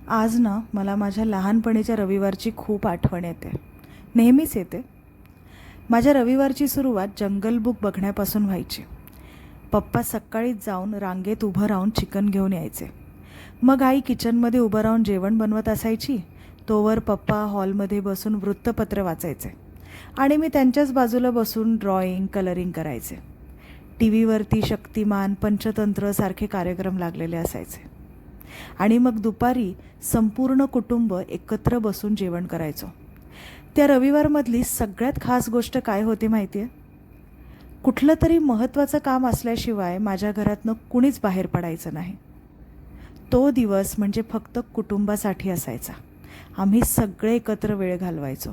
आज ना मला माझ्या लहानपणीच्या रविवारची खूप आठवण येते. नेहमीच येते. माझ्या रविवारची सुरुवात जंगल बुक बघण्यापासून व्हायची. पप्पा सकाळीच जाऊन रांगेत उभं राहून चिकन घेऊन यायचे. मग आई किचनमध्ये उभं राहून जेवण बनवत असायची. तोवर पप्पा हॉलमध्ये बसून वृत्तपत्र वाचायचे आणि मी त्यांच्याच बाजूला बसून ड्रॉइंग कलरिंग करायचे. टी व्हीवरती शक्तिमान, पंचतंत्र सारखे कार्यक्रम लागलेले असायचे. आणि मग दुपारी संपूर्ण कुटुंब एकत्र बसून जेवण करायचो. त्या रविवारमधली सगळ्यात खास गोष्ट काय होती माहिती आहे? कुठलं तरी महत्त्वाचं काम असल्याशिवाय माझ्या घरातनं कुणीच बाहेर पडायचं नाही. तो दिवस म्हणजे फक्त कुटुंबासाठी असायचा. आम्ही सगळे एकत्र वेळ घालवायचो.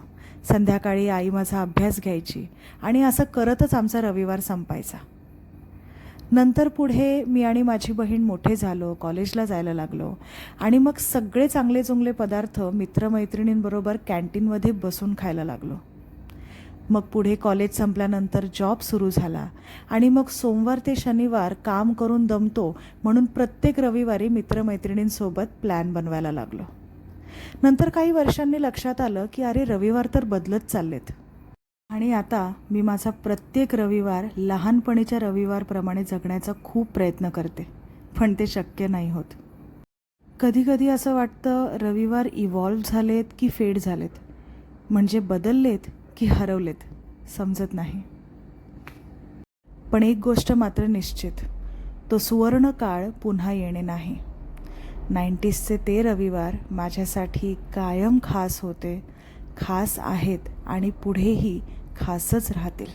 संध्याकाळी आई माझा अभ्यास घ्यायची आणि असं करतच आमचा रविवार संपायचा. नंतर पुढे मी आणि माझी बहीण मोठे झालो, कॉलेजला जायला लागलो आणि मग सगळे चांगले चुंगले पदार्थ मित्रमैत्रिणींबरोबर कॅन्टीनमध्ये बसून खायला लागलो. मग पुढे कॉलेज संपल्यानंतर जॉब सुरू झाला आणि मग सोमवार ते शनिवार काम करून दमतो म्हणून प्रत्येक रविवारी मित्रमैत्रिणींसोबत प्लॅन बनवायला लागलो. नंतर काही वर्षांनी लक्षात आलं की अरे रविवार तर बदलत चाललेत आणि आता मी माझा प्रत्येक रविवार लहानपणीच्या रविवारप्रमाणे जगण्याचा खूप प्रयत्न करते, पण ते शक्य नाही होत. कधीकधी असं वाटतं रविवार इव्हॉल्व झालेत की फेड झालेत, म्हणजे बदललेत की हरवलेत, समजत नाही. पण एक गोष्ट मात्र निश्चित, तो सुवर्ण काळ पुन्हा येणे नाही. 90sचे ते रविवार माझ्यासाठी कायम खास होते, खास आहेत आणि पुढेही खासच राहतील.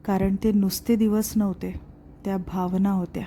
कारण ते नुसते दिवस नव्हते, त्या भावना होत्या.